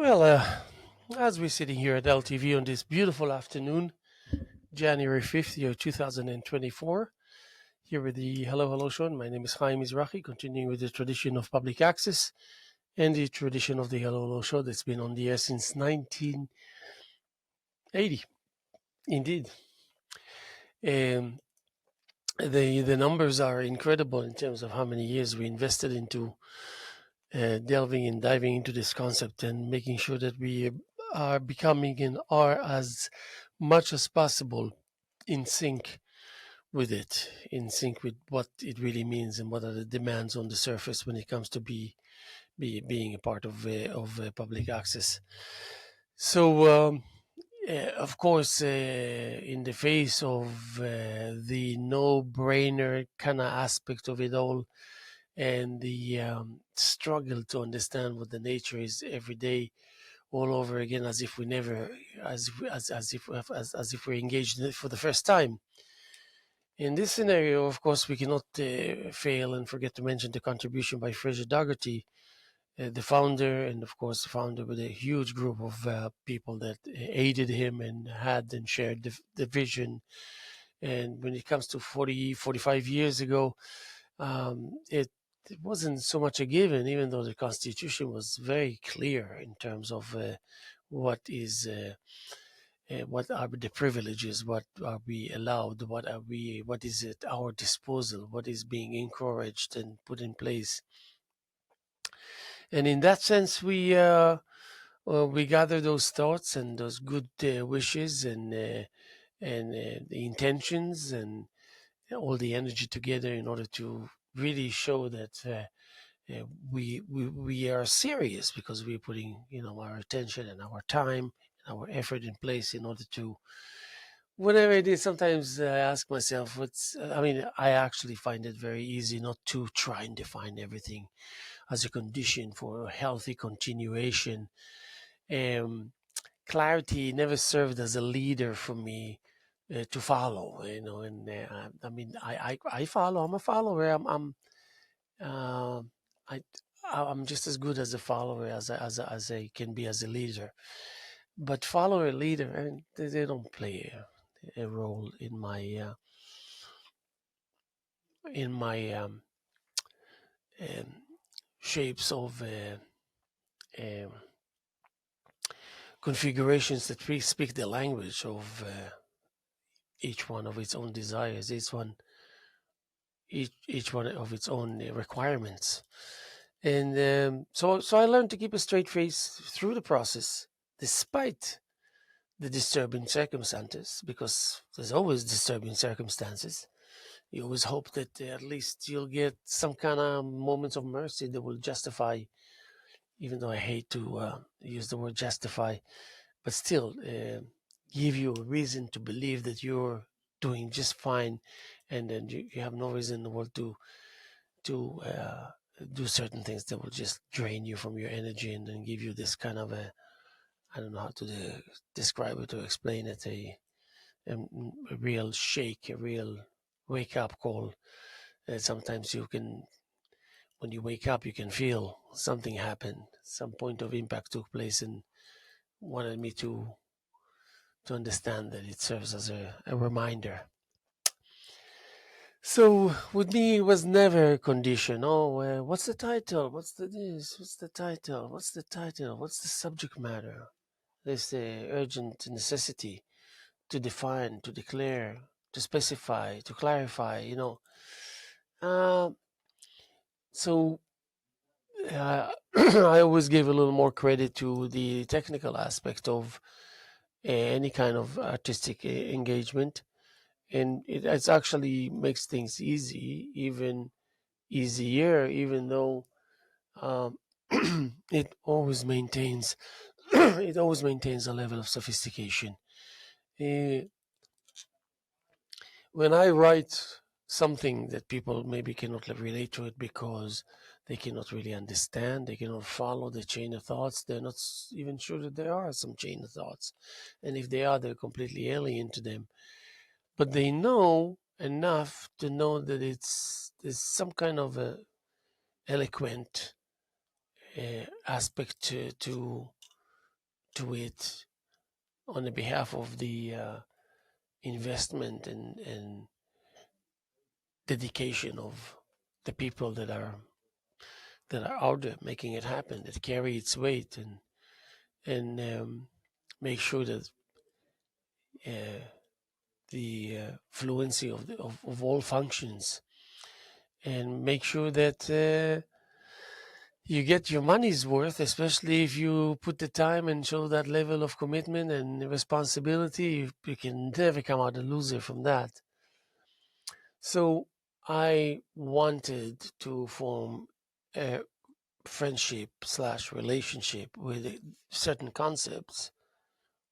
Well, as we're sitting here at LTV on this beautiful afternoon, January 5th, year 2024, here with the Hello Hello Show. My name is Haim Mizrahi, continuing with the tradition of public access and the tradition of the Hello Hello Show that's been on the air since 1980. Indeed. Um, the numbers are incredible in terms of how many years we invested into delving and diving into this concept and making sure that we are becoming and are as much as possible in sync with it, in sync with what it really means and what are the demands on the surface when it comes to being a part of public access. So, of course, in the face of the no-brainer kind of aspect of it all, and the struggle to understand what the nature is every day all over again, as if we never, as if we're engaged in it for the first time. In this scenario, of course, we cannot fail and forget to mention the contribution by Fraser Dougherty, the founder, and of course, the founder with a huge group of people that aided him and had and shared the vision. And when it comes to 40, 45 years ago, it wasn't so much a given, even though the Constitution was very clear in terms of what is what are the privileges, what are we allowed, what is at our disposal, what is being encouraged and put in place. And in that sense, we gather those thoughts and those good wishes and the intentions and all the energy together in order to really show that we are serious because we're putting our attention and our time and our effort in place in order to whatever it is. Sometimes I ask myself I actually find it very easy not to try and define everything as a condition for a healthy continuation. um, Clarity never served as a leader for me to follow, and I follow. I'm a follower. Uh, I I'm just as good as a follower as I can be as a leader. But follower leader, and they don't play a role in my um, shapes of um, configurations that speak the language of each one of its own desires, each one of its own requirements. And so I learned to keep a straight face through the process, despite the disturbing circumstances, because there's always disturbing circumstances. You always hope that at least you'll get some kind of moments of mercy that will justify, even though I hate to use the word justify, but still give you a reason to believe that you're doing just fine, and then you have no reason in the world to do certain things that will just drain you from your energy and then give you this kind of a, I don't know how to describe it or explain it, a real shake, a real wake up call. Sometimes you can, when you wake up, you can feel something happened, some point of impact took place, and wanted me to understand that it serves as a reminder. So with me, it was never a condition. Oh, what's the title? What's the this? What's the title? What's the title? What's the subject matter? There's the urgent necessity to define, to declare, to specify, to clarify. Um, so I always give a little more credit to the technical aspect of any kind of artistic engagement, and it actually makes things even easier, even though um, it always maintains it always maintains a level of sophistication. Uh, when I write something that people maybe cannot relate to it because they cannot really understand, they cannot follow the chain of thoughts, they're not even sure that there are some chain of thoughts. And if they are, they're completely alien to them. But they know enough to know that there's some kind of a eloquent aspect to to it on the behalf of the investment and dedication of the people that are out there making it happen, that carry its weight and make sure that uh, the fluency of all functions, and make sure that you get your money's worth, especially if you put the time and show that level of commitment and responsibility. You can never come out a loser from that. So I wanted to form a friendship slash relationship with certain concepts,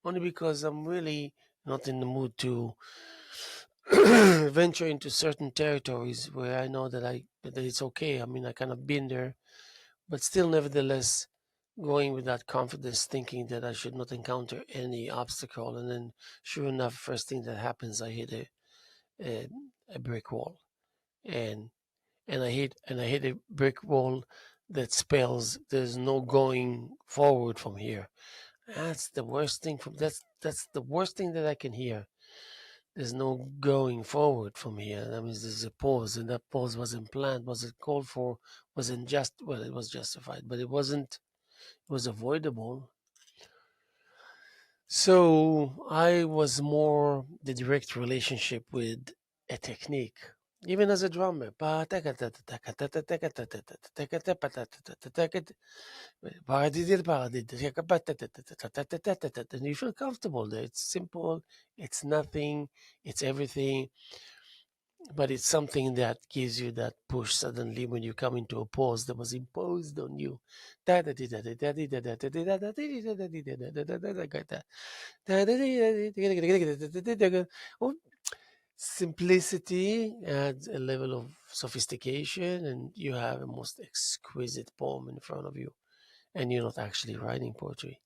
only because I'm really not in the mood to venture into certain territories where I know that it's okay. I mean, I kind of been there, but still, nevertheless, going with that confidence, thinking that I should not encounter any obstacle, and then, sure enough, first thing that happens, I hit a, a brick wall, and and I hit a brick wall that spells there's no going forward from here. That's the worst thing that I can hear. There's no going forward from here. That means there's a pause, and that pause wasn't planned, wasn't called for, wasn't just well, it was justified, but it wasn't. It was avoidable. So I was more the direct relationship with a technique, even as a drummer. And you feel comfortable there. It's simple, it's nothing, it's everything, but it's something that gives you that push suddenly when you come into a pause that was imposed on you. Simplicity adds a level of sophistication, and you have a most exquisite poem in front of you, and you're not actually writing poetry.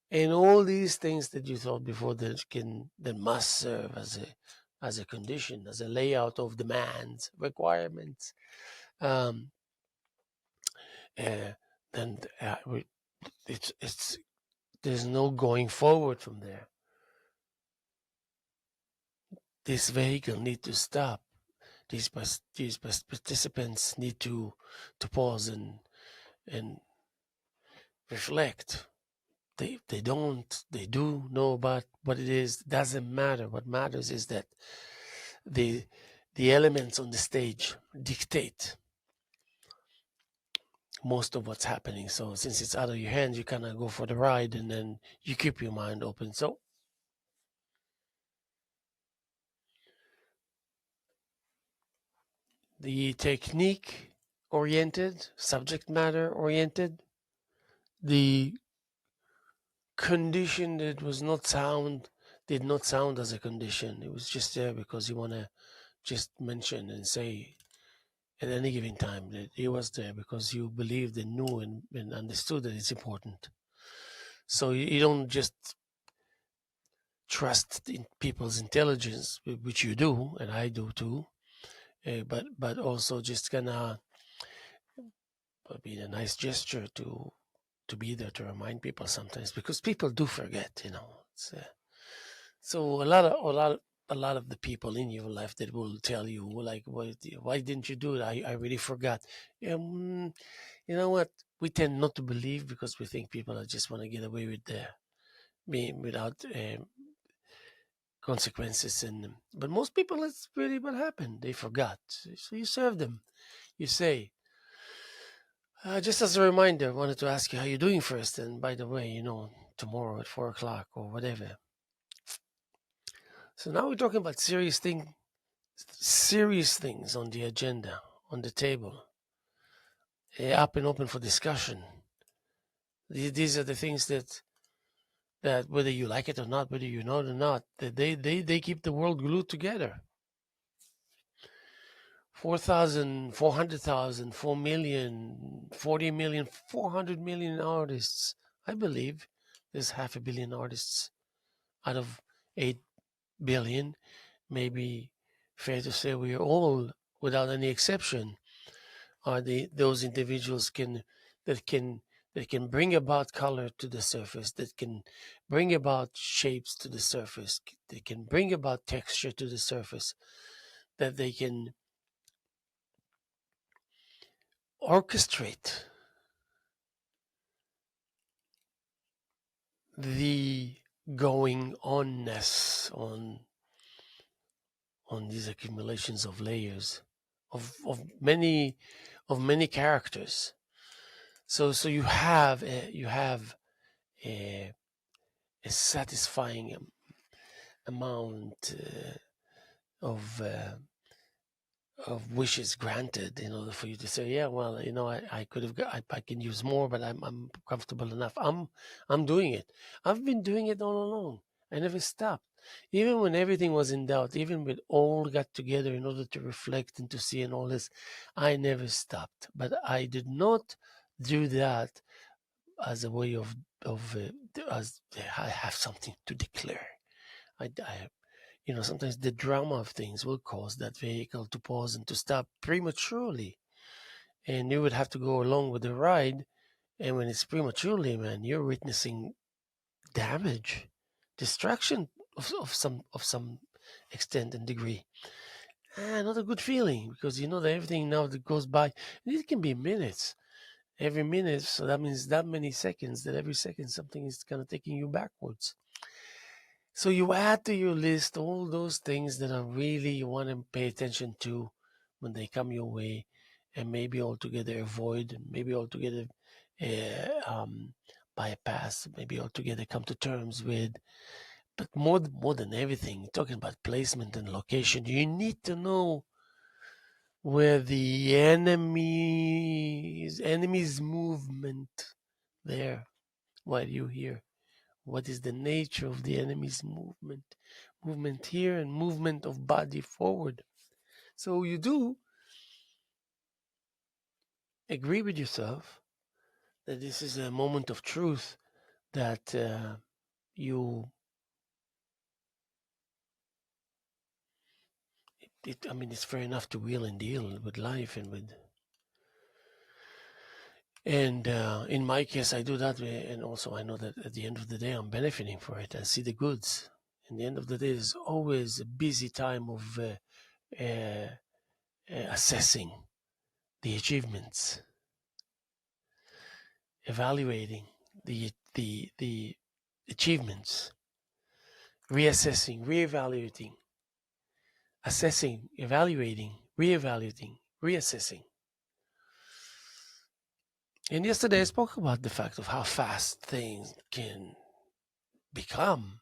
And all these things that you thought before that must serve as a condition, as a layout of demands, requirements, um, uh, then it's there's no going forward from there. This vehicle need to stop. These participants need to pause and reflect. They don't. They do know about what it is. Doesn't matter. What matters is that the the elements on the stage dictate most of what's happening. So since it's out of your hands, you kind of go for the ride, and then you keep your mind open. So the technique oriented, subject matter oriented, the condition that was not sound did not sound as a condition. It was just there because you want to just mention and say at any given time that it was there because you believed and knew and understood that it's important. So you don't just trust in people's intelligence, which you do, and I do too. But also just gonna be a nice gesture to be there to remind people sometimes because people do forget, so a lot of the people in your life that will tell you like, why didn't you do it? I really forgot. You know what? We tend not to believe because we think people just want to get away with being without consequences. But most people, that's really what happened. They forgot. So you serve them. You say, just as a reminder, I wanted to ask you how you're doing first. And by the way, tomorrow at 4 o'clock or whatever. So now we're talking about serious things on the agenda, on the table, up and open for discussion. These are the things that whether you like it or not, whether you know it or not, that they keep the world glued together. 4,000, 400,000, 4,000,000, 40,000,000, 400,000,000 artists. I believe there's 500,000,000 artists out of 8 billion. Maybe fair to say we are all, without any exception, are those individuals that can that can bring about color to the surface, that can bring about shapes to the surface, that can bring about texture to the surface, that they can orchestrate the going onness on these accumulations of layers of many characters. So you have a, a satisfying amount of wishes granted in order for you to say, yeah, well, I could have got, I can use more, but I'm comfortable enough. I'm doing it. I've been doing it all along. I never stopped. Even when everything was in doubt, even when all got together in order to reflect and to see and all this, I never stopped. But I did not do that as a way of as I have something to declare. I sometimes the drama of things will cause that vehicle to pause and to stop prematurely. And you would have to go along with the ride. And when it's prematurely, man, you're witnessing damage, destruction of some extent and degree. Not a good feeling, because you know that everything now that goes by, it can be minutes. Every minute, so that means that many seconds, that every second something is kind of taking you backwards. So you add to your list all those things that are really you want to pay attention to when they come your way, and maybe altogether avoid, and maybe altogether bypass, maybe altogether come to terms with. But more than everything, talking about placement and location, you need to know where the enemy's movement there. While you here, what is the nature of the enemy's movement here, and movement of body forward. So you do agree with yourself that this is a moment of truth, that you it's fair enough to wheel and deal with life and with. And in my case, I do that, and also I know that at the end of the day, I'm benefiting for it. I see the goods. In the end of the day, there's always a busy time of assessing the achievements, evaluating the achievements, reassessing, reevaluating, assessing, evaluating, reevaluating, reassessing. And yesterday I spoke about the fact of how fast things can become.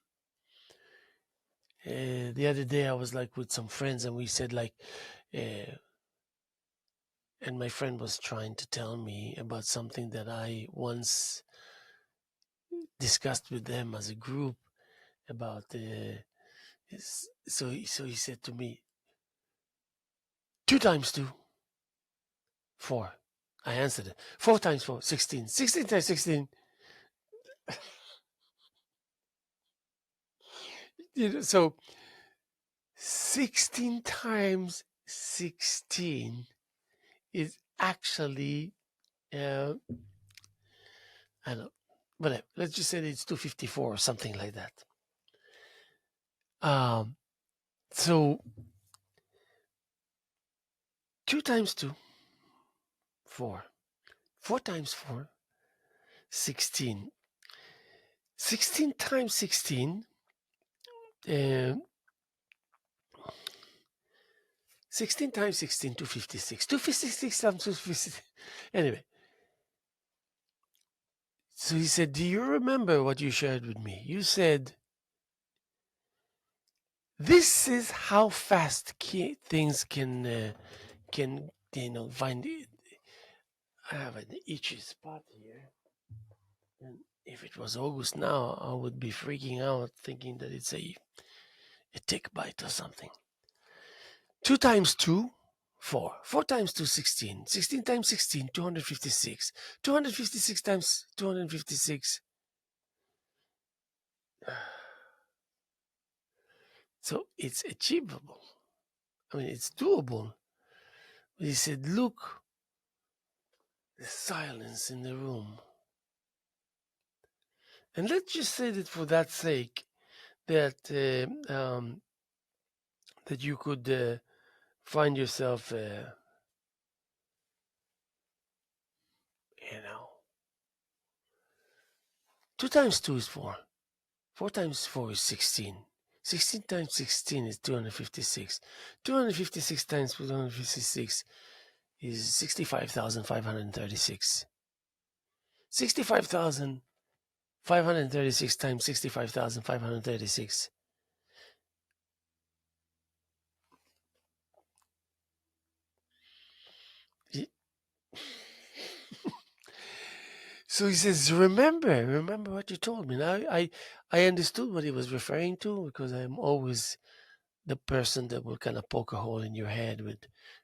The other day I was like with some friends, and we said like, and my friend was trying to tell me about something that I once discussed with them as a group about. So he said to me, 2 times 2, 4. I answered it. 4 times 4, 16. 16 times 16. So 16 times 16 is actually, I don't know, whatever. Let's just say it's 254 or something like that. So 2 times 2, 4. 4 times 4, 16. 16 times 16, 16 times 16, 256. 256 times 256. Anyway, so he said, do you remember what you shared with me? You said, this is how fast things can find it. I have an itchy spot here. And if it was August now, I would be freaking out thinking that it's a tick bite or something. 2 times 2, 4. 4 times 2, 16. 16 times 16, 256. 256 times 256. So it's achievable. I mean, it's doable. But he said, look, the silence in the room. And let's just say that for that sake, that that you could find yourself, you know, 2 times 2 is 4. 4 times 4 is 16. 16 times 16 is 256. 256 times 256 is 65,536. 65,536 times 65,536. So he says, remember what you told me. Now I understood what he was referring to, because I'm always the person that will kind of poke a hole in your head with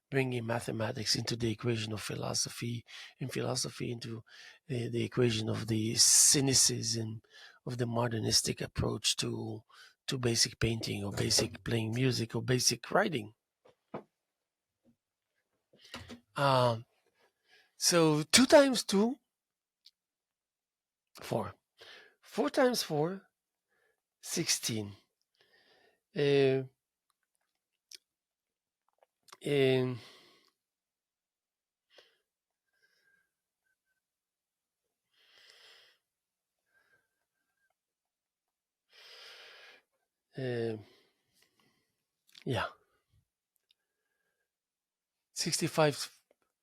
bringing mathematics into the equation of philosophy, and philosophy into the equation of the cynicism of the modernistic approach to basic painting, or basic playing music, or basic writing. Um, so 2 times 2, 4. 4 times 4, 16. Uh, um, uh, yeah, 65,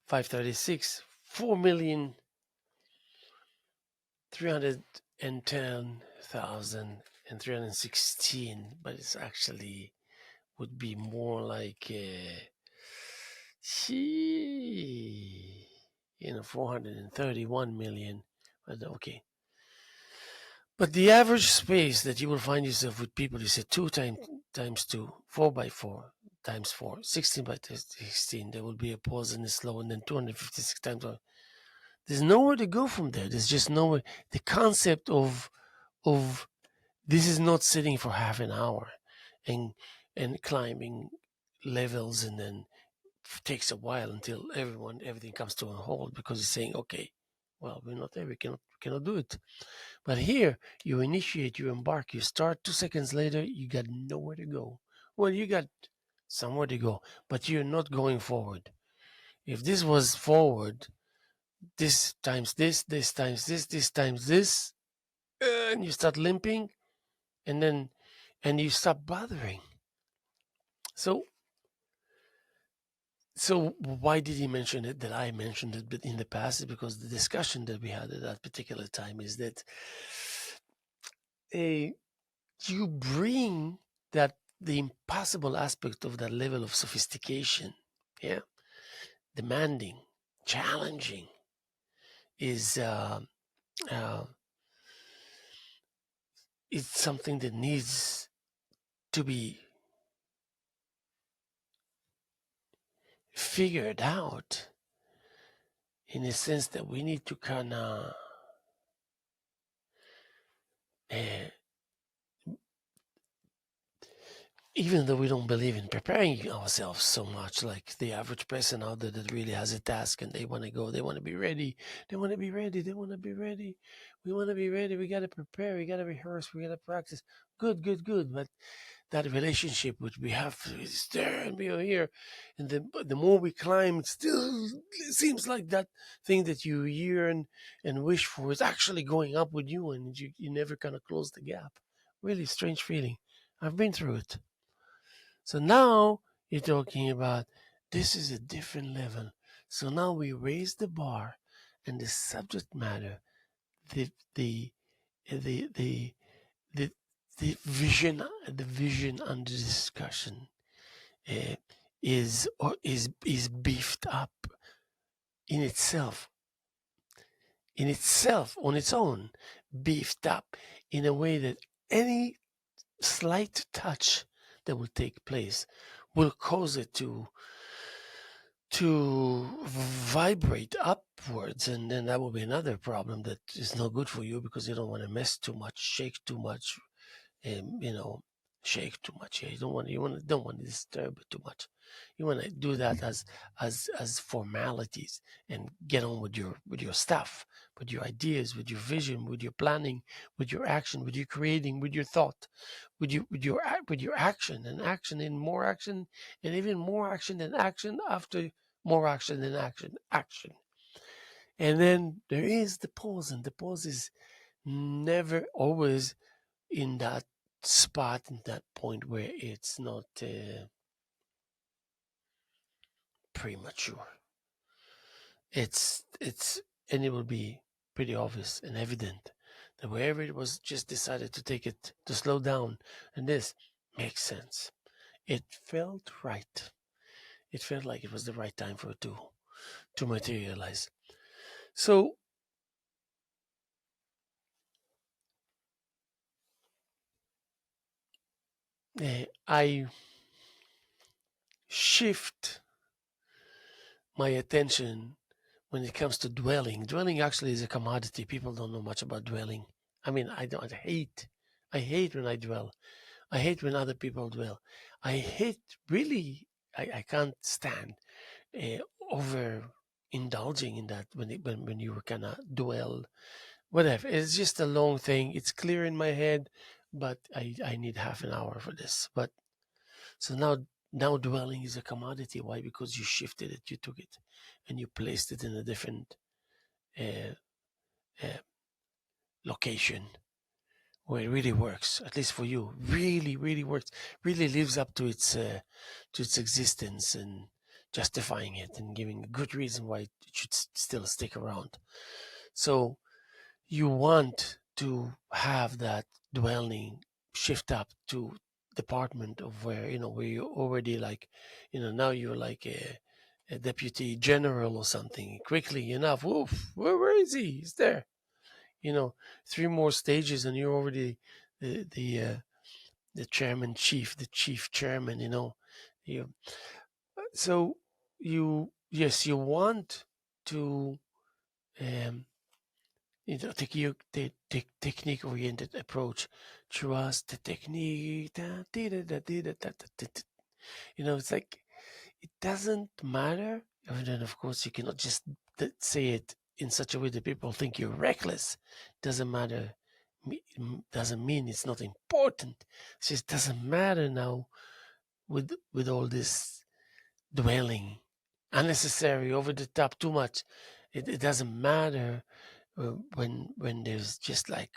536, 4,310,316, but it's actually would be more like, 431 million. But okay. But the average space that you will find yourself with people, you said 2 times 2, 4 by 4 times 4, 16 by 16. There will be a pause in the slow, and then 256 times. There's nowhere to go from there. There's just nowhere. The concept of this is not sitting for half an hour and climbing levels, and then takes a while until everything comes to a halt, because it's saying, okay, well, we're not there. We cannot do it. But here, you initiate, you embark, you start. 2 seconds later, you got nowhere to go. Well, you got somewhere to go, but you're not going forward. If this was forward, this times this times this times this, and you start limping, and then you stop bothering. So why did he mention it? That I mentioned it, but in the past, is because the discussion that we had at that particular time is that you bring that the impossible aspect of that level of sophistication, yeah, demanding, challenging, is uh, it's something that needs to be figured out, in a sense that we need to kind of uh, even though we don't believe in preparing ourselves so much, like the average person out there that really has a task and they want to go, they want to be ready, they want to be ready, they want to be ready, we want to be ready, we got to prepare, we got to rehearse, we got to practice. Good. But that relationship which we have is there, and we are here, and the more we climb, it still seems like that thing that you yearn and wish for is actually going up with you, and you never kind of close the gap. Really strange feeling. I've been through it. So now you're talking about this is a different level. So now we raise the bar, and the subject matter, the the the the the, the vision under discussion, uh, is beefed up in itself, on its own, beefed up in a way that any slight touch that will take place will cause it to vibrate upwards, and then that will be another problem that is no good for you, because you don't want to mess too much, shake too much, shake too much. Yeah, don't want to disturb it too much. You want to do that as formalities and get on with your stuff, with your ideas, with your vision, with your planning, with your action, with your creating, with your thought, with your action and action and more action and even more action than action after more action than action. And then there is the pause, and the pause is never always in that spot, in that point where it's not premature. It's and it will be pretty obvious and evident that wherever it was just decided to take it to slow down, and this makes sense. It felt right. It felt like it was the right time for it to materialize. So I shift my attention when it comes to dwelling. Dwelling actually is a commodity. People don't know much about dwelling. I mean, I hate when I dwell. I hate when other people dwell. I hate really. I can't stand uh, over indulging in that when you kind of dwell. Whatever. It's just a long thing. It's clear in my head, but I need half an hour for this. But so now dwelling is a commodity. Why? Because you shifted it, you took it, and you placed it in a different uh, uh, location where it really works. At least for you, really works. Really lives up to its existence and justifying it and giving a good reason why it should still stick around. So you want to have that dwelling shift up to department of where you already like now you're like a deputy general or something quickly enough. Woof, where is he? He's there. you know 3 more stages and you're already the chairman chief, the chief chairman. You so you yes, you want to um take you the technique oriented approach. Trust the technique. It's like it doesn't matter. And then, of course, you cannot just say it in such a way that people think you're reckless. Doesn't matter. Doesn't mean it's not important. It just doesn't matter now with all this dwelling, unnecessary, over the top, too much. It doesn't matter when there's just like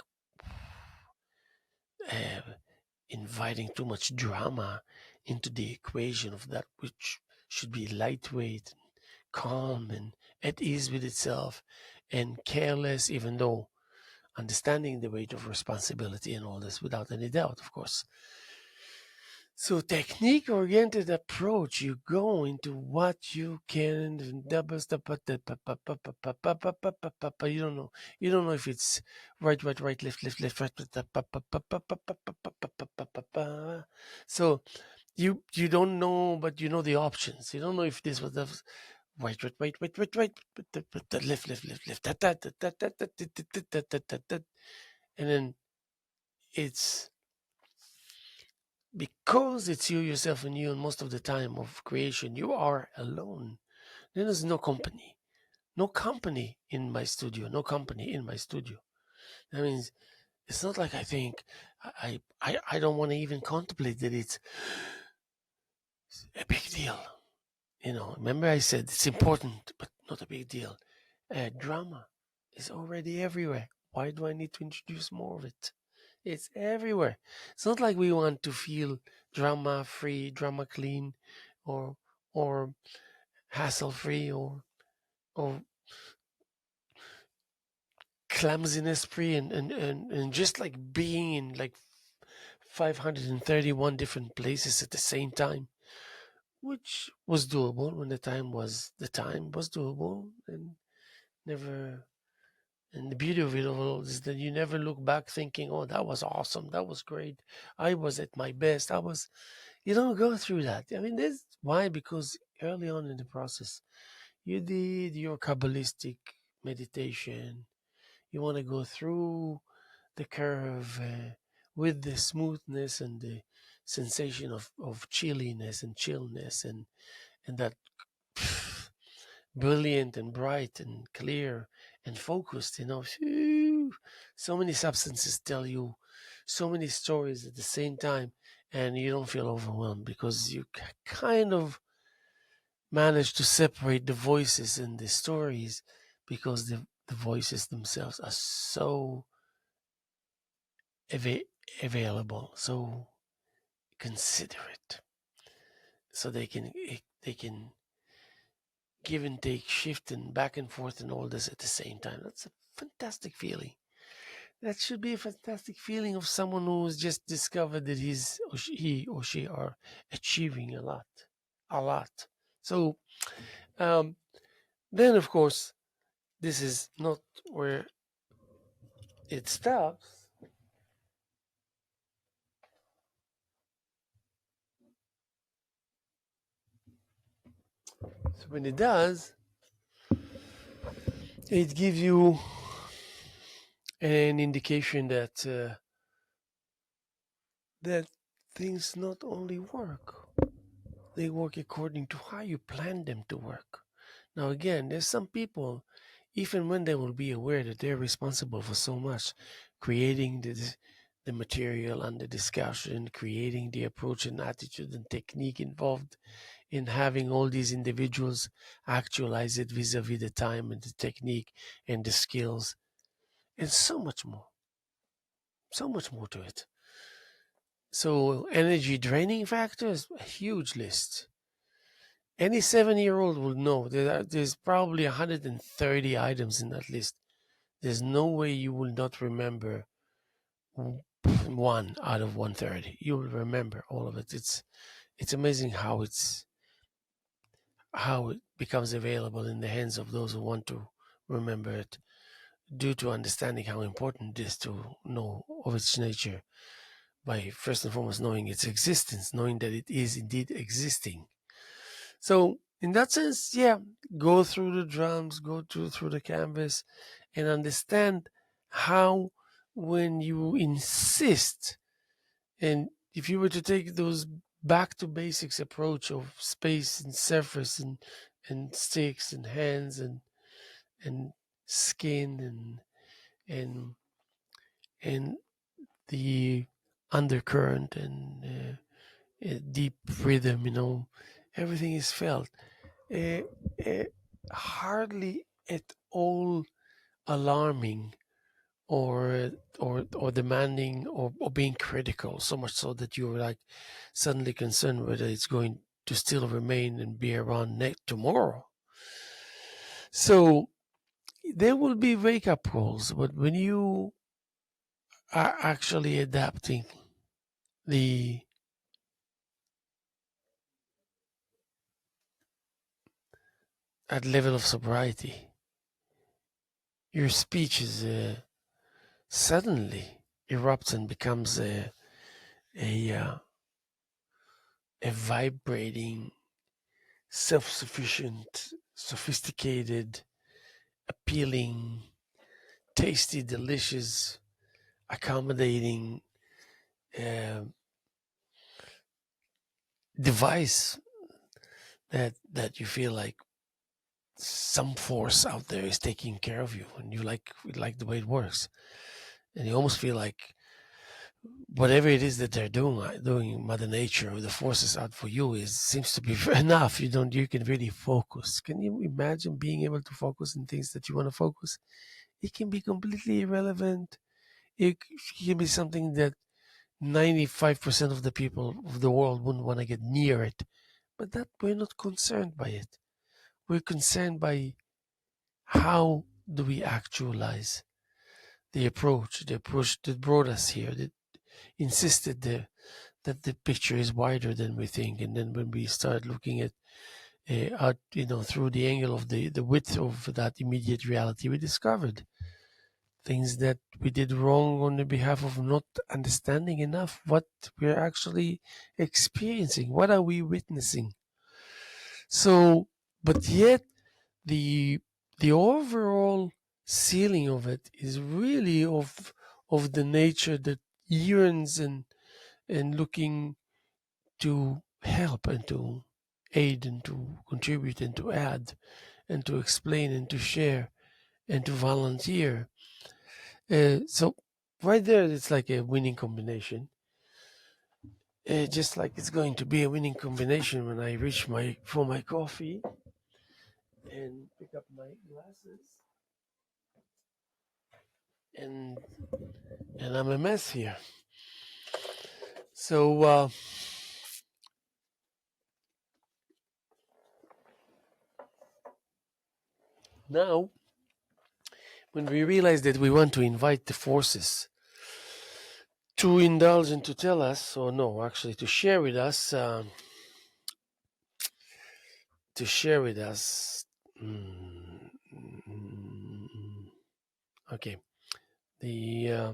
uh, inviting too much drama into the equation of that which should be lightweight, calm, and at ease with itself, and careless, even though understanding the weight of responsibility and all this without any doubt, of course. So technique oriented approach, you go into what you can and double step, you don't know. You don't know if it's right, left, right. So you don't know, but you know the options. You don't know if this was the right, left, and then it's because it's you, yourself, and you, and most of the time of creation, you are alone. Then there's no company. No company in my studio. No company in my studio. That means it's not like I think I don't want to even contemplate that it's a big deal. Remember I said it's important, but not a big deal. Drama is already everywhere. Why do I need to introduce more of it? It's everywhere. It's not like we want to feel drama free, drama clean, or or hassle free, or clumsiness free, and just like being in like 531 different places at the same time, which was doable when the time was doable, and never. And the beauty of it all is that you never look back thinking, "Oh, that was awesome. That was great. I was at my best. I was." You don't go through that. I mean, this why? Because early on in the process, you did your Kabbalistic meditation. You want to go through the curve with the smoothness and the sensation of chilliness and chillness, and that brilliant and bright and clear and focused. So many substances tell you so many stories at the same time, and you don't feel overwhelmed because you kind of manage to separate the voices and the stories, because the voices themselves are so ava- available, so considerate, so they can give and take, shift and back and forth and all this at the same time. That's a fantastic feeling. That should be a fantastic feeling of someone who's just discovered that he or she are achieving a lot. So um, then, of course, this is not where it stops. So when it does, it gives you an indication that things not only work, they work according to how you plan them to work. Now, again, there's some people, even when they will be aware that they're responsible for so much, creating the material and the discussion, creating the approach and attitude and technique involved in having all these individuals actualize it vis-a-vis the time and the technique and the skills, and so much more to it. So energy draining factors, a huge list. Any 7-year-old will know there's probably 130 items in that list. There's no way you will not remember one out of 130. You will remember all of it. It's amazing how it becomes available in the hands of those who want to remember it, due to understanding how important it is to know of its nature, by first and foremost knowing its existence, knowing that it is indeed existing. So in that sense, yeah, go through the drums, go through the canvas, and understand how, when you insist, and if you were to take those back to basics approach of space and surface and sticks and hands and skin and and the undercurrent and deep rhythm, everything is felt. uh, uh, Hardly at all alarming or demanding or being critical, so much so that you're like suddenly concerned whether it's going to still remain and be around tomorrow. So there will be wake up calls, but when you are actually adapting the at level of sobriety, your speech is suddenly erupts and becomes a, uh, a vibrating, self-sufficient, sophisticated, appealing, tasty, delicious, accommodating uh, device that you feel like some force out there is taking care of you, and you like the way it works, and you almost feel like whatever it is that they're doing Mother Nature or the forces out for you is seems to be enough. You can really focus. Can you imagine being able to focus in things that you want to focus? It can be completely irrelevant. It can be something that 95% of the people of the world wouldn't want to get near it, but that we're not concerned by it. We're concerned by how do we actualize the approach that brought us here, that insisted that the picture is wider than we think. And then when we start looking at out, through the angle of the width of that immediate reality, we discovered things that we did wrong on the behalf of not understanding enough what we're actually experiencing. What are we witnessing? So, but yet the the overall ceiling of it is really of the nature that yearns and looking to help and to aid and to contribute and to add and to explain and to share and to volunteer. So right there, it's like a winning combination. Just like it's going to be a winning combination when I reach for my coffee and pick up my glasses, and I'm a mess here. So now, when we realize that we want to invite the forces to indulge and to tell us, or no, actually to share with us, to share with us. mm, okay, the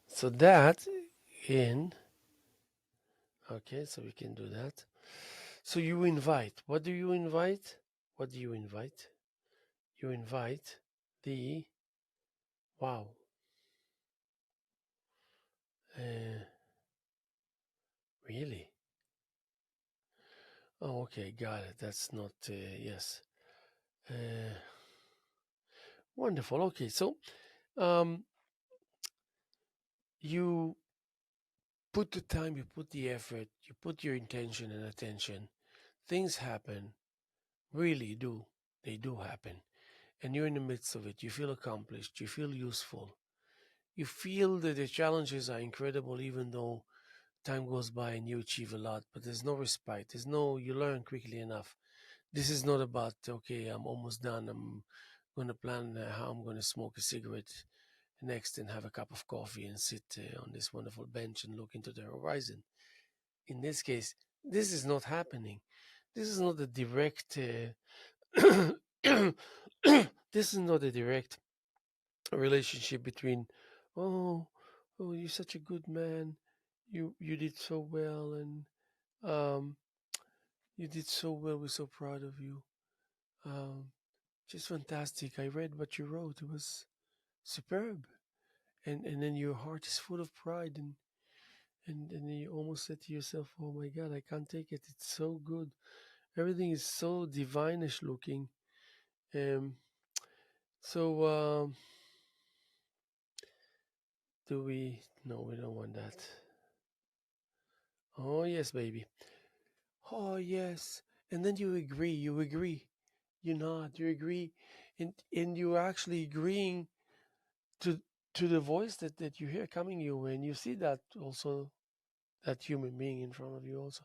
so that in okay, so we can do that. So you invite. What do you invite? What do you invite? You invite the wow. Uh, really? Oh, okay, got it. That's not yes. Uh, Wonderful. Okay, so um, you put the time, you put the effort, you put your intention and attention. Things happen, really do. They do happen. And you're in the midst of it. You feel accomplished. You feel useful. You feel that the challenges are incredible, even though time goes by and you achieve a lot. But there's no respite. You learn quickly enough. This is not about, okay, I'm almost done. I'm going to plan how I'm going to smoke a cigarette next and have a cup of coffee and sit on this wonderful bench and look into the horizon. In this case, this is not happening. This is not a direct. This is not a direct relationship between. Oh, oh, you're such a good man. You did so well, and um, you did so well. We're so proud of you. Um, just fantastic. I read what you wrote. It was superb. And then your heart is full of pride, and you almost said to yourself, "Oh my God, I can't take it. It's so good. Everything is so divinish looking." Um, so do we? No, we don't want that. Oh yes, baby. Oh yes. And then you agree. You agree. You nod. You agree, and you're actually agreeing to the voice that you hear coming your way, and you see that also that human being in front of you also.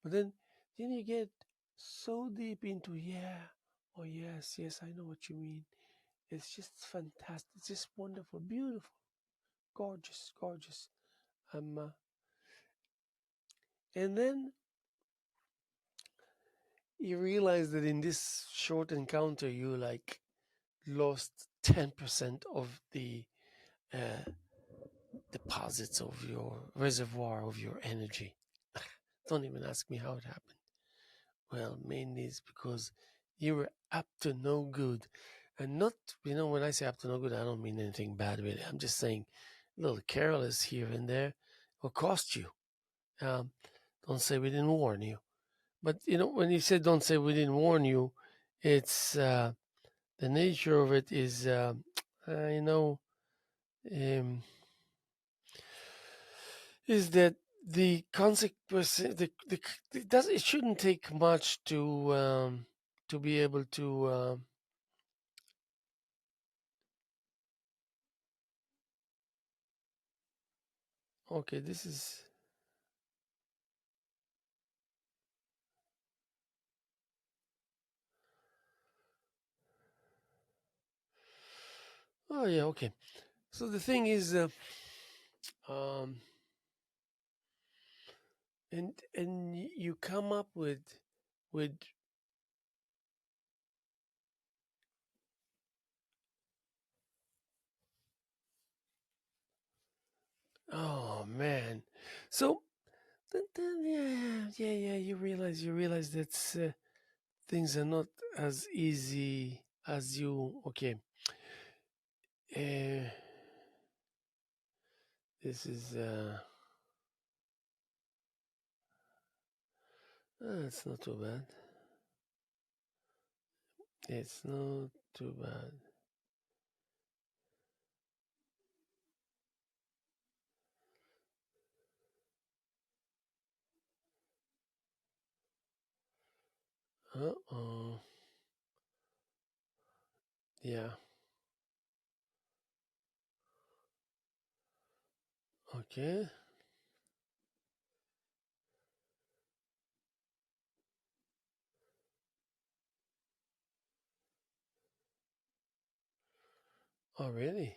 But then you get so deep into oh yes, yes, I know what you mean. It's just fantastic. It's just wonderful, beautiful, gorgeous, gorgeous. Um, and then you realize that in this short encounter, you like lost 10% of the uh, deposits of your reservoir of your energy. Don't even ask me how it happened. Well, mainly it's because you were up to no good. And not, when I say up to no good, I don't mean anything bad really. I'm just saying a little careless here and there will cost you. Um, don't say we didn't warn you. But, when you said don't say we didn't warn you, it's the nature of it is, you know, um, is that the consequence, it shouldn't take much to be able to. Okay, this is. Oh yeah, okay. So the thing is, um, and you come up with. Oh man, so then yeah. You realize that things are not as easy as you. Okay, Uh, this is it's not too bad. It's not too bad. Uh-oh. Yeah. Okay. Oh, really?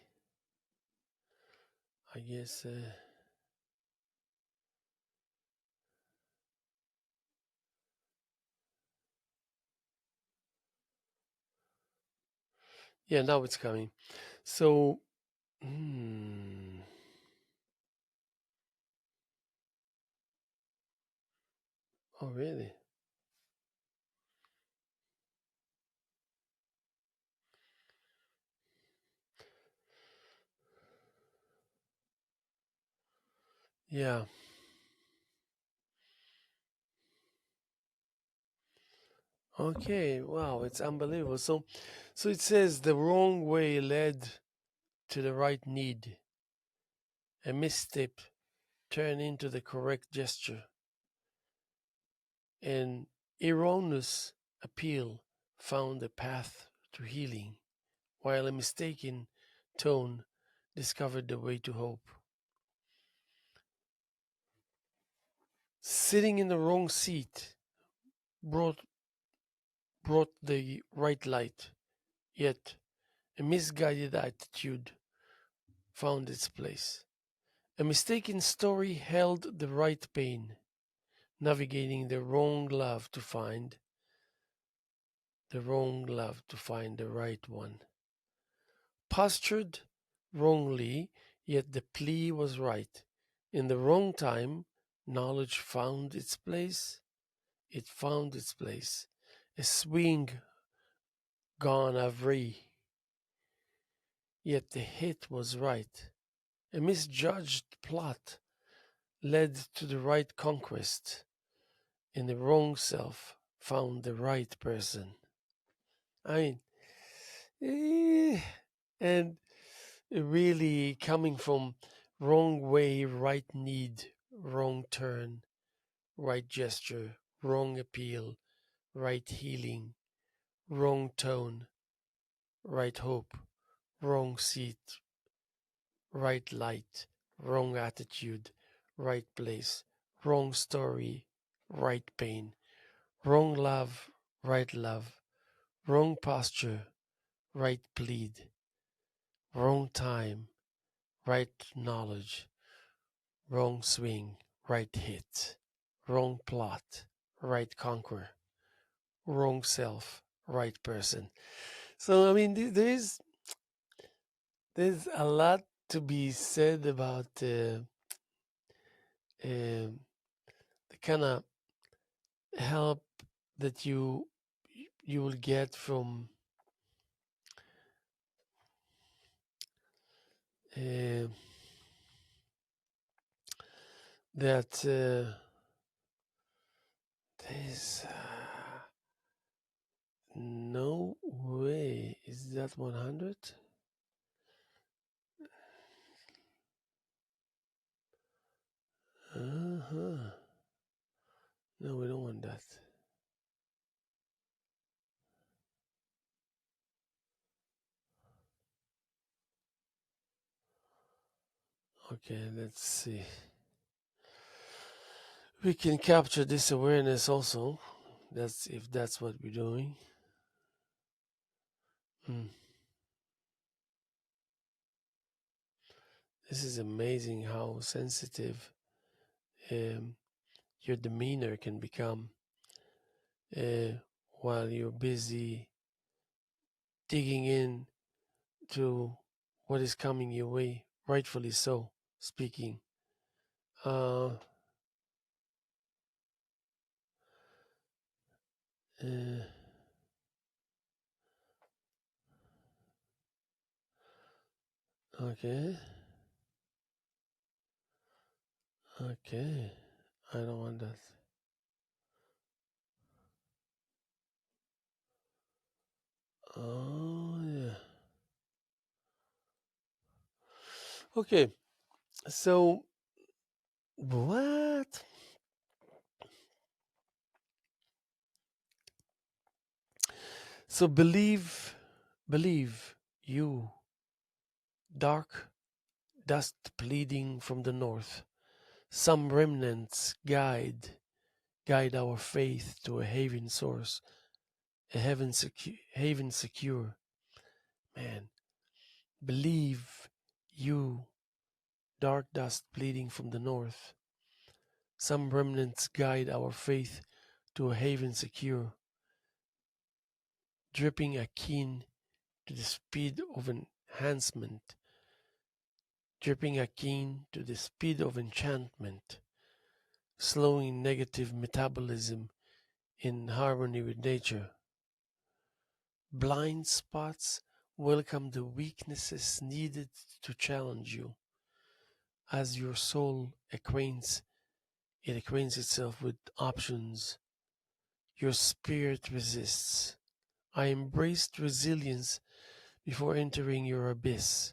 I guess. Yeah, now it's coming. So, oh, really? Yeah. Okay. Wow, it's unbelievable. So it says the wrong way led to the right need. A misstep turned into the correct gesture. An erroneous appeal found a path to healing, while a mistaken tone discovered the way to hope. Sitting in the wrong seat brought brought the right light, yet a misguided attitude found its place. A mistaken story held the right pain, navigating the wrong love to find the right one. Postured wrongly, yet the plea was right. In the wrong time, knowledge found its place. It found its place. A swing gone awry, yet the hit was right. A misjudged plot led to the right conquest. In the wrong self found the right person. I mean, and really coming from wrong way, right need, wrong turn, right gesture, wrong appeal, right healing, wrong tone, right hope, wrong seat, right light, wrong attitude, right place, wrong story, right pain, wrong love, wrong posture, right plead, wrong time, right knowledge, wrong swing, right hit, wrong plot, right conquer, wrong self, right person. So I mean, there's a lot to be said about the kind of help that you will get from uh, that there's no way. Is that 100? Uh-huh. No, we don't want that. Okay, let's see. We can capture this awareness also. That's if that's what we're doing. Mm. This is amazing how sensitive um, your demeanor can become uh, while you're busy digging in to what is coming your way, rightfully so, speaking. Uh, uh, Okay. Okay. I don't want that. Oh, yeah. Okay. So, what? So, believe you, dark dust bleeding from the north. Some remnants guide our faith to a haven source, a haven secure. Man, believe you, dark dust bleeding from the north. Some remnants guide our faith to a haven secure, dripping akin to the speed of enhancement, dripping akin to the speed of enchantment, slowing negative metabolism in harmony with nature. Blind spots welcome the weaknesses needed to challenge you. As your soul acquaints itself with options, your spirit resists. I embraced resilience before entering your abyss,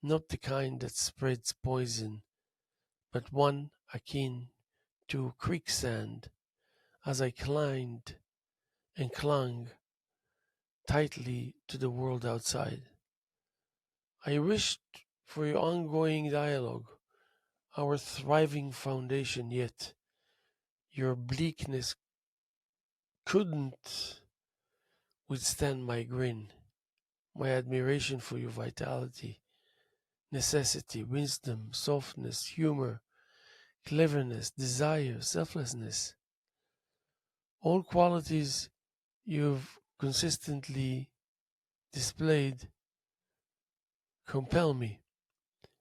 not the kind that spreads poison, but one akin to quicksand. As I climbed and clung tightly to the world outside, I wished for your ongoing dialogue, our thriving foundation, yet your bleakness couldn't withstand my grin, my admiration for your vitality, necessity, wisdom, softness, humor, cleverness, desire, selflessness. All qualities you've consistently displayed compel me.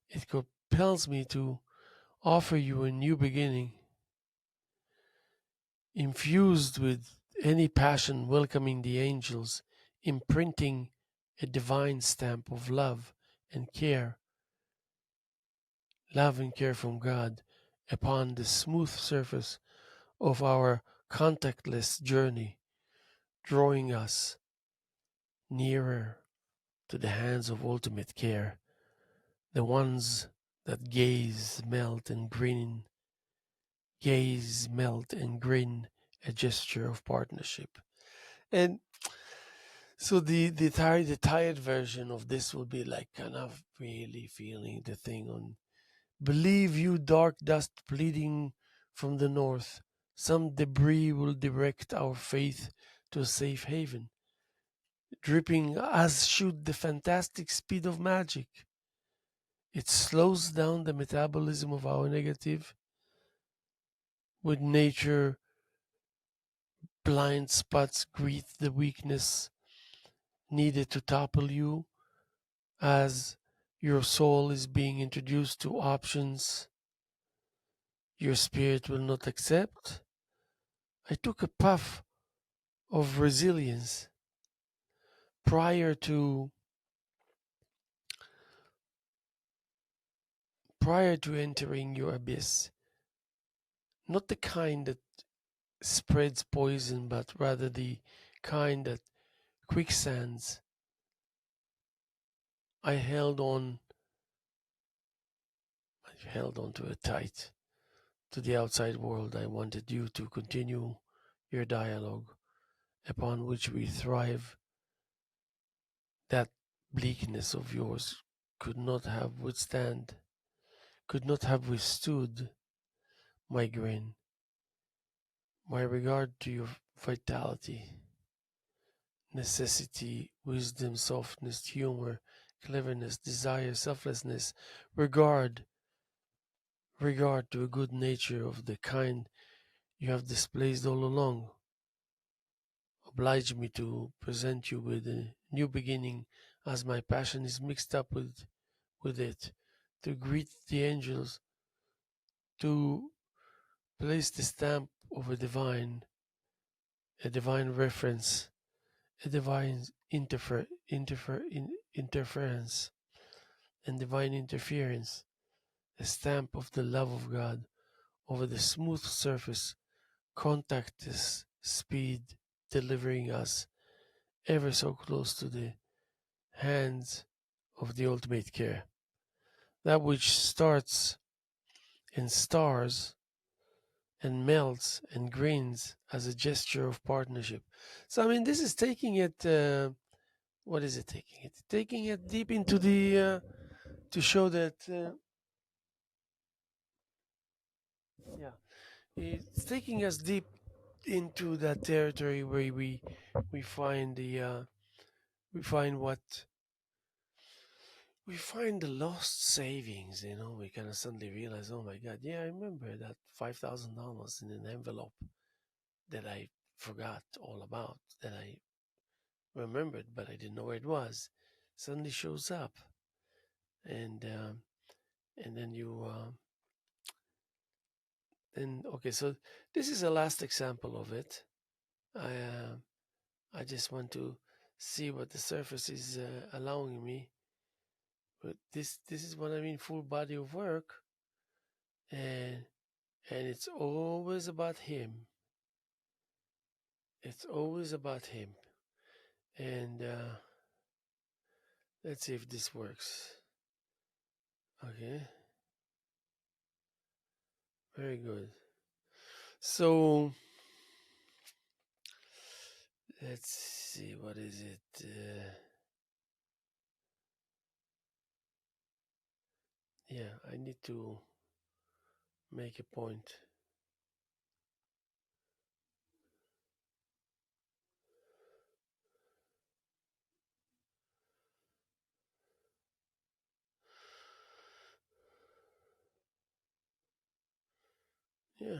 It compels me to offer you a new beginning, infused with any passion, welcoming the angels, imprinting a divine stamp of love and care from God upon the smooth surface of our contactless journey, drawing us nearer to the hands of ultimate care, the ones that gaze, melt, and grin, a gesture of partnership. And so the tired version of this will be like kind of really feeling the thing on believe you dark dust bleeding from the north. Some debris will direct our faith to a safe haven, dripping as should the fantastic speed of magic. It slows down the metabolism of our negative. With nature, blind spots greet the weakness needed to topple you as your soul is being introduced to options your spirit will not accept. I took a puff of resilience prior to entering your abyss. Not the kind that spreads poison, but rather the kind that quicksands. I held on to it tight. To the outside world, I wanted you to continue your dialogue upon which we thrive. That bleakness of yours could not have withstood my grin, my regard to your vitality, necessity, wisdom, softness, humor, cleverness, desire, selflessness, regard, regard to a good nature of the kind you have displayed all along. Oblige me to present you with a new beginning as my passion is mixed up with it, to greet the angels, to place the stamp of a divine reference, a divine interference, and divine interference, a stamp of the love of God over the smooth surface, contact is speed, delivering us ever so close to the hands of the ultimate care. That which starts in stars and melts and grins as a gesture of partnership. So, I mean, this is taking it, what is it taking it? Taking it deep into to show that, yeah, it's taking us deep into that territory where we find we find what we find the lost savings. We kind of suddenly realize, oh my God, yeah, I remember that $5,000 in an envelope that I forgot all about, that I remembered but I didn't know where it was, suddenly shows up, and then you then okay. So this is a last example of it. I uh, I just want to see what the surface is allowing me. But this is what I mean, full body of work, and it's always about him. It's always about him, and let's see if this works. Okay, very good. So let's see, what is it? Yeah, I need to make a point. Yeah.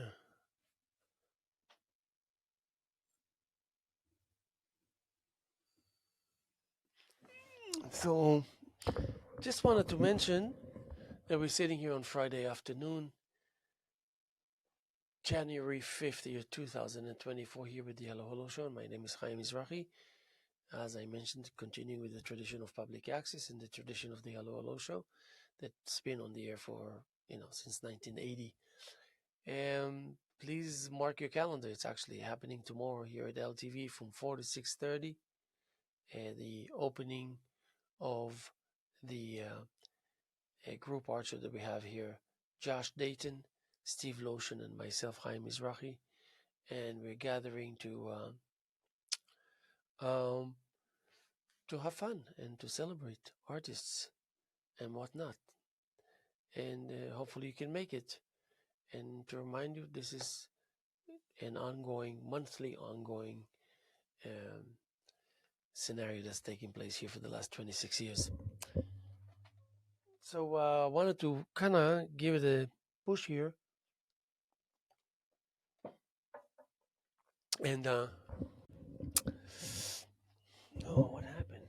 So just wanted to mention that we're sitting here on Friday afternoon, January 5th, year 2024, here with the Hello Hello Show. My name is Haim Mizrahi. As I mentioned, continuing with the tradition of public access and the tradition of the Hello Hello Show that's been on the air for, since 1980. And please mark your calendar. It's actually happening tomorrow here at LTV from 4 to 6:30. The opening of the group art show that we have here, Josh Dayton, Steve Lotion, and myself, Haim Mizrahi. And we're gathering um, to have fun and to celebrate artists and whatnot. And hopefully you can make it. And to remind you, this is an monthly ongoing um, scenario that's taking place here for the last 26 years. So I wanted to kind of give it a push here. And, oh, what happened?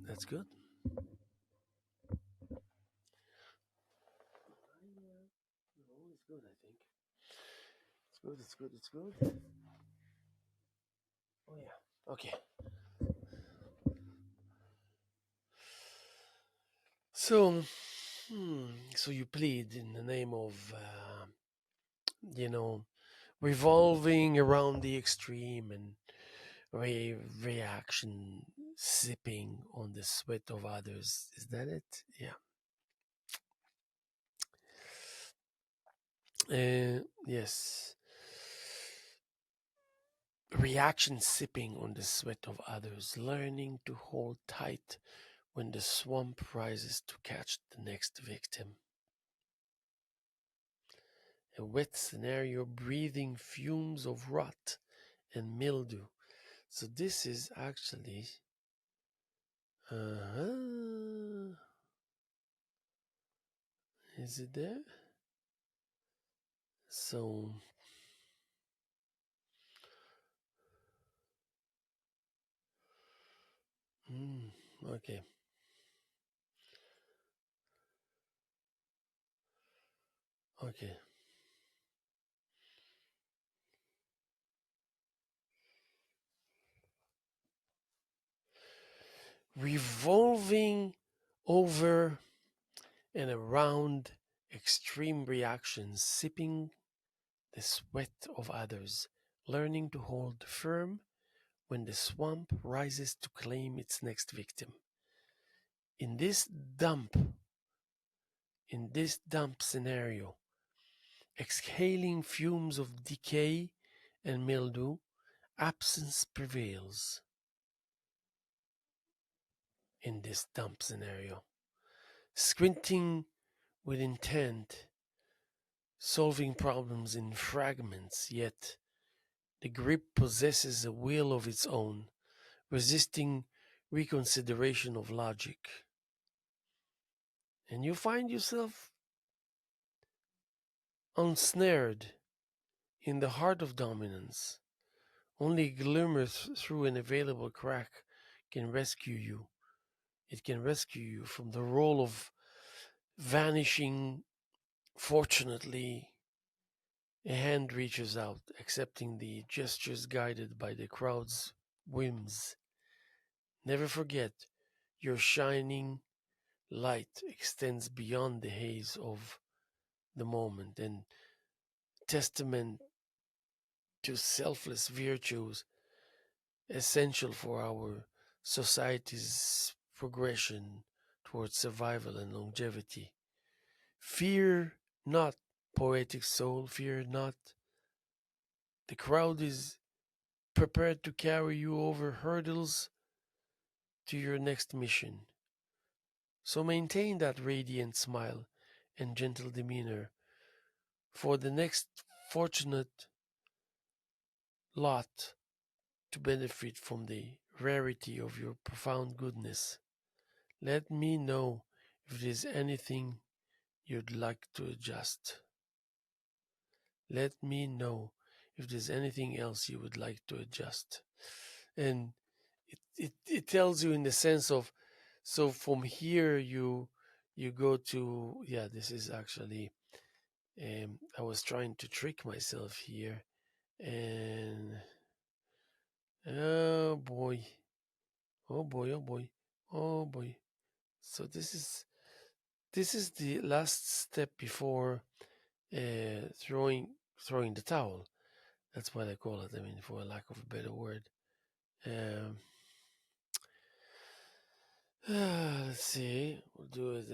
That's good. No, it's good, I think. It's good, it's good, it's good. Oh, yeah. Okay. So, so you plead in the name of, you know, revolving around the extreme and reaction sipping on the sweat of others. Is that it? Yeah. Yes. Reaction sipping on the sweat of others, learning to hold tight when the swamp rises to catch the next victim. A wet scenario, breathing fumes of rot and mildew. So this is actually is it there? So okay. Okay. revolving over and around extreme reactions, sipping the sweat of others, learning to hold firm when the swamp rises to claim its next victim. In this dump, in this dump scenario, exhaling fumes of decay and mildew, absence prevails. In this dump scenario, squinting with intent, solving problems in fragments, yet the grip possesses a will of its own, resisting reconsideration of logic. And you find yourself ensnared in the heart of dominance. Only a glimmer through an available crack can rescue you. It can rescue you from the role of vanishing. Fortunately, a hand reaches out, accepting the gestures guided by the crowd's whims. Never forget, your shining light extends beyond the haze of the moment, and testament to selfless virtues essential for our society's progression towards survival and longevity. Fear not, poetic soul, fear not. The crowd is prepared to carry you over hurdles to your next mission. So maintain that radiant smile and gentle demeanor, for the next fortunate lot to benefit from the rarity of your profound goodness. Let me know if there's anything you'd like to adjust. Let me know if there's anything else you would like to adjust. And it tells you in the sense of, so from here you go to, yeah, this is actually, I was trying to trick myself here, and oh boy, oh boy, oh boy, oh boy. So this is the last step before throwing the towel. That's what I call it. I mean, for lack of a better word. Um, let's see. We'll do it.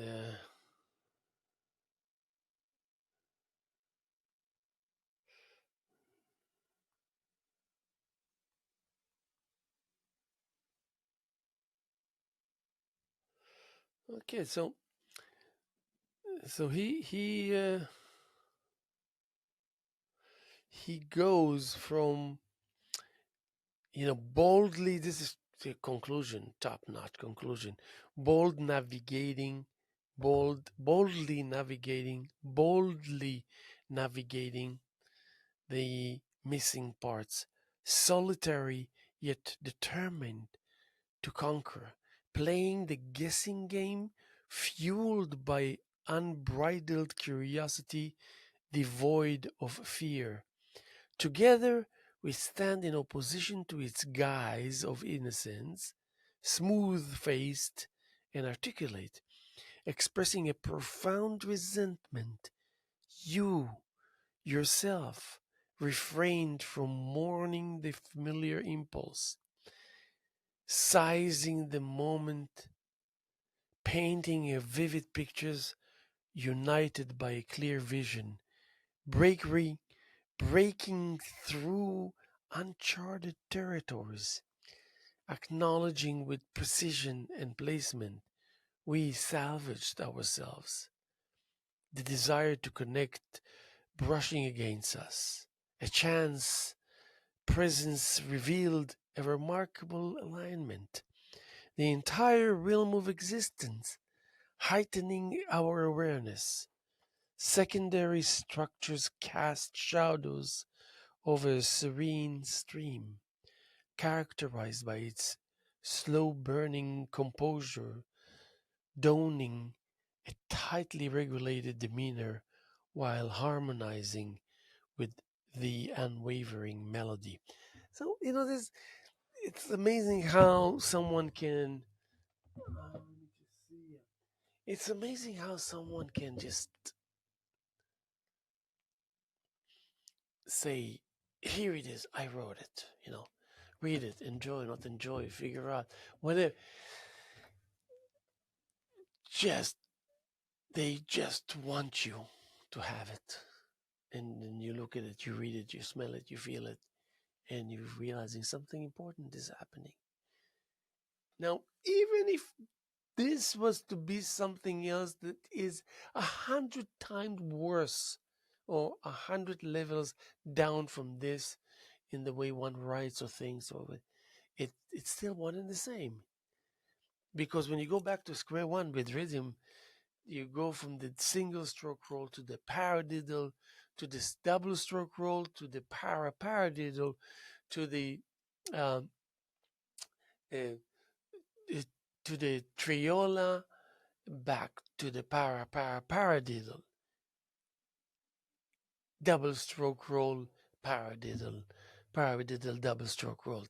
Okay, so he goes from, boldly. This is the conclusion, top notch conclusion. Boldly navigating the missing parts, solitary yet determined to conquer, playing the guessing game, fueled by unbridled curiosity, devoid of fear. Together, we stand in opposition to its guise of innocence, smooth faced and articulate, expressing a profound resentment. You, yourself, refrained from mourning the familiar impulse, sizing the moment, painting a vivid pictures united by a clear vision, breaking, breaking through uncharted territories, acknowledging with precision and placement we salvaged ourselves, the desire to connect brushing against us, a chance presence revealed a remarkable alignment, the entire realm of existence, heightening our awareness. Secondary structures cast shadows over a serene stream, characterized by its slow burning composure, donning a tightly regulated demeanor while harmonizing with the unwavering melody. So, this it's amazing how someone can It's amazing how someone can just say, here it is, I wrote it, read it, enjoy, not enjoy, figure out, whatever. Just, they just want you to have it. And then you look at it, you read it, you smell it, you feel it, and you're realizing something important is happening. Now, even if this was to be something else that is 100 times worse or 100 levels down from this in the way one writes or thinks, or it's still one and the same. Because when you go back to square one with rhythm, you go from the single stroke roll to the paradiddle, to this double stroke roll, to the paradiddle, to the um, uh, to the triola, back to the paradiddle, double stroke roll, paradiddle, double stroke roll,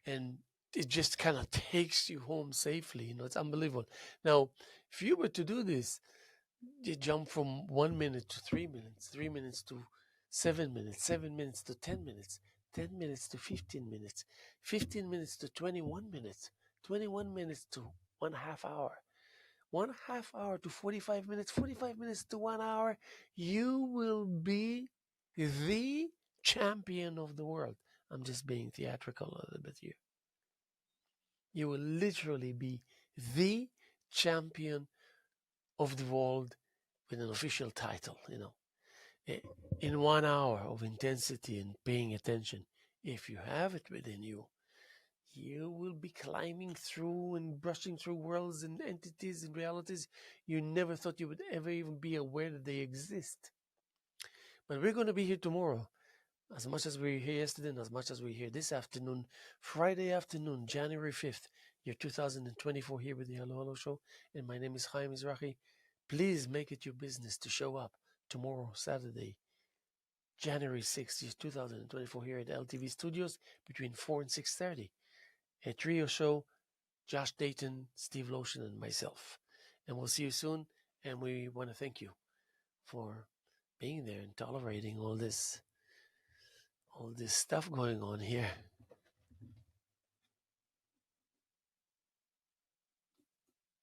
and it just kind of takes you home safely. It's unbelievable. Now, if you were to do this, you jump from 1 minute to 3 minutes, 3 minutes to 7 minutes, 7 minutes to 10 minutes, 10 minutes to 15 minutes, 15 minutes to 21 minutes, 21 minutes to 1/2 hour, 1/2 hour to 45 minutes, 45 minutes to 1 hour. You will be the champion of the world. I'm just being theatrical a little bit here. You will literally be the champion of the world with an official title. In 1 hour of intensity and paying attention. If you have it within you, you will be climbing through and brushing through worlds and entities and realities you never thought you would ever even be aware that they exist. But we're going to be here tomorrow, as much as we were here yesterday and as much as we're here this afternoon, Friday afternoon, January 5th, year 2024, here with the Hello Hello Show. And my name is Haim Mizrahi. Please make it your business to show up tomorrow, Saturday, January 6th, 2024, here at LTV Studios between 4 and 6:30. A trio show, Josh Dayton, Steve Lotion, and myself. And we'll see you soon. And we want to thank you for being there and tolerating all this stuff going on here.